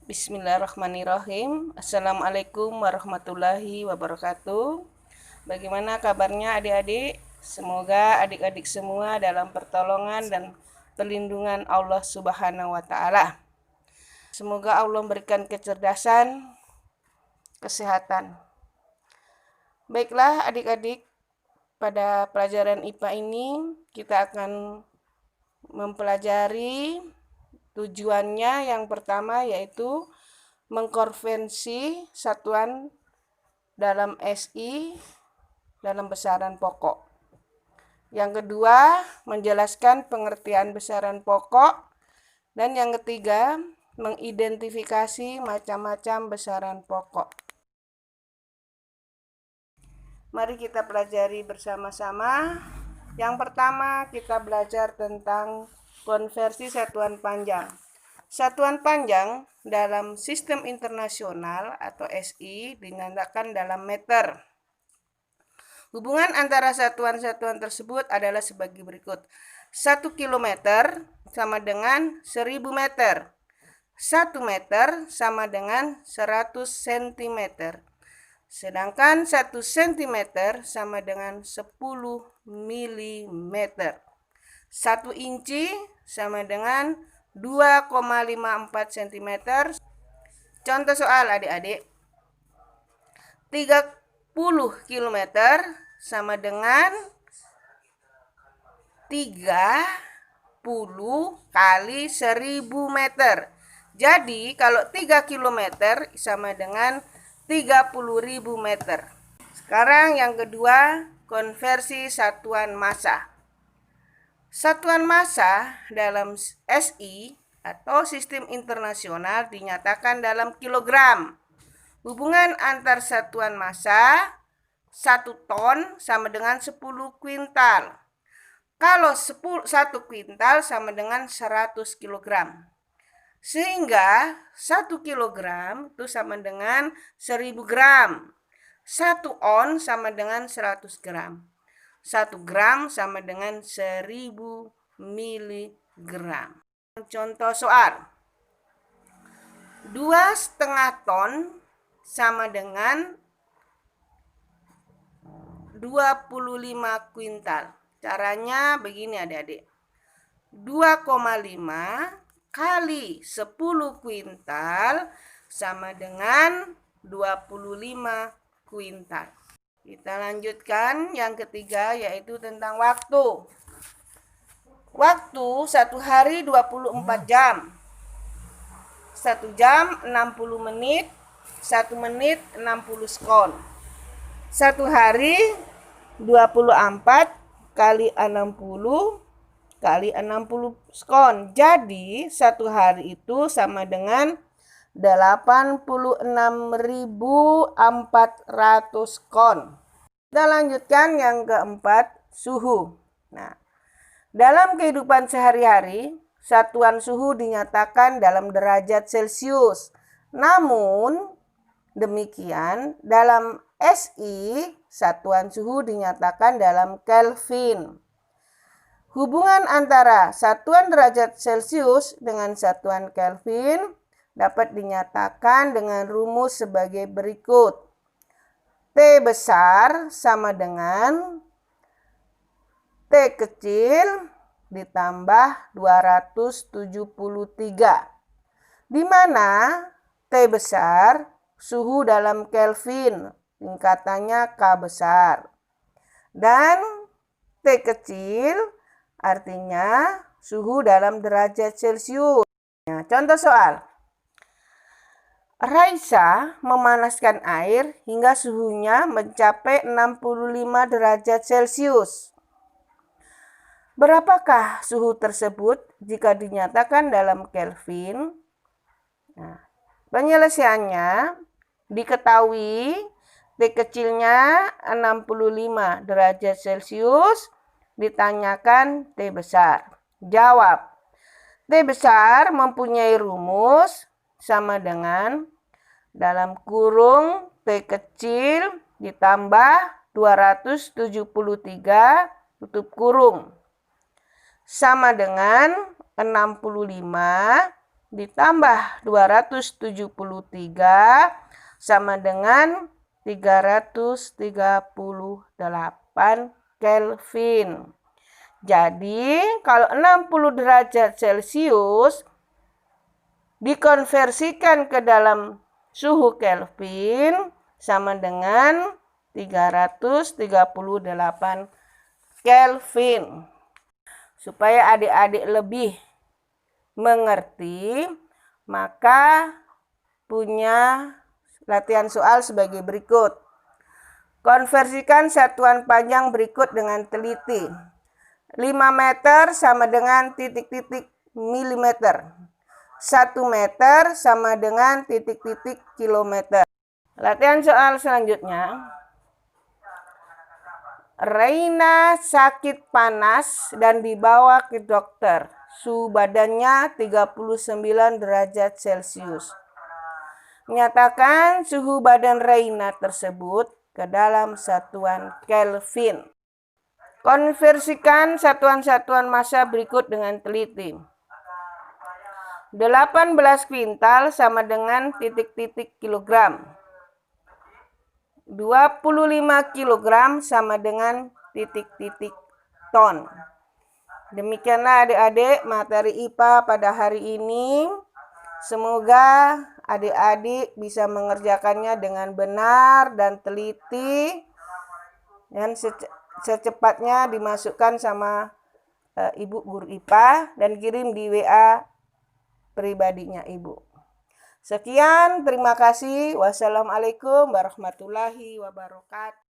Bismillahirrahmanirrahim. Assalamualaikum warahmatullahi wabarakatuh. Bagaimana kabarnya adik-adik? Semoga adik-adik semua dalam pertolongan dan perlindungan Allah Subhanahu wa Ta'ala. Semoga Allah memberikan kecerdasan, kesehatan. Baiklah adik-adik, pada pelajaran IPA ini kita akan mempelajari tujuannya. Yang pertama yaitu mengkonversi satuan dalam SI dalam besaran pokok. Yang kedua, menjelaskan pengertian besaran pokok. Dan yang ketiga, mengidentifikasi macam-macam besaran pokok. Mari kita pelajari bersama-sama. Yang pertama, kita belajar tentang konversi satuan panjang. Satuan panjang dalam sistem internasional atau SI dinyatakan dalam meter. Hubungan antara satuan-satuan tersebut adalah sebagai berikut. 1 km sama dengan 1000 meter. 1 meter sama dengan 100 cm. Sedangkan 1 cm sama dengan 10 mm. 1 inci sama dengan 2,54 cm. Contoh soal adik-adik. 30 km sama dengan 30 kali 1000 meter. Jadi kalau 3 km sama dengan 30.000 meter. Sekarang yang kedua, konversi satuan massa. Satuan massa dalam SI atau sistem internasional dinyatakan dalam kilogram. Hubungan antar satuan massa 1 ton sama dengan 10 kuintal. Kalau 1 kuintal sama dengan 100 kilogram. Sehingga 1 kilogram itu sama dengan 1000 gram. 1 on sama dengan 100 gram. 1 gram sama dengan 1000 miligram. Contoh soal. 2,5 ton sama dengan 25 kuintal. Caranya begini adik-adik. 2,5 kali 10 kuintal sama dengan 25 kuintal. Kita lanjutkan yang ketiga yaitu tentang waktu. Waktu 1 hari 24 jam. 1 jam 60 menit, 1 menit 60 sekon. 1 hari 24 kali 60 kali 60 sekon. Jadi 1 hari itu sama dengan 86.400 kon. Kita lanjutkan yang keempat, suhu. Nah, dalam kehidupan sehari-hari, satuan suhu dinyatakan dalam derajat Celcius. Namun, demikian dalam SI, satuan suhu dinyatakan dalam Kelvin. Hubungan antara satuan derajat Celcius dengan satuan Kelvin dapat dinyatakan dengan rumus sebagai berikut. T besar sama dengan T kecil ditambah 273. Di mana T besar suhu dalam Kelvin, tingkatannya K besar. Dan T kecil artinya suhu dalam derajat Celcius. Nah, contoh soal. Raisa memanaskan air hingga suhunya mencapai 65 derajat Celcius. Berapakah suhu tersebut jika dinyatakan dalam Kelvin? Nah, penyelesaiannya diketahui T kecilnya 65 derajat Celcius, ditanyakan T besar. Jawab. T besar mempunyai rumus sama dengan dalam kurung T kecil ditambah 273 tutup kurung sama dengan 65 ditambah 273 sama dengan 338 Kelvin. Jadi, kalau 60 derajat Celcius dikonversikan ke dalam suhu Kelvin sama dengan 338 Kelvin. Supaya adik-adik lebih mengerti, maka punya latihan soal sebagai berikut. Konversikan satuan panjang berikut dengan teliti. 5 meter sama dengan titik-titik milimeter. 1 meter sama dengan titik-titik kilometer. Latihan soal selanjutnya. Reina sakit panas dan dibawa ke dokter. Suhu badannya 39 derajat Celcius. Nyatakan suhu badan Reina tersebut ke dalam satuan Kelvin. Konversikan satuan-satuan massa berikut dengan teliti. 18 kuintal sama dengan titik-titik kilogram. 25 kilogram sama dengan titik-titik ton. Demikianlah adik-adik materi IPA pada hari ini. Semoga adik-adik bisa mengerjakannya dengan benar dan teliti. Dan secepatnya dimasukkan sama Ibu Guru IPA dan kirim di WA pribadinya Ibu. Sekian, terima kasih. Wassalamualaikum warahmatullahi wabarakatuh.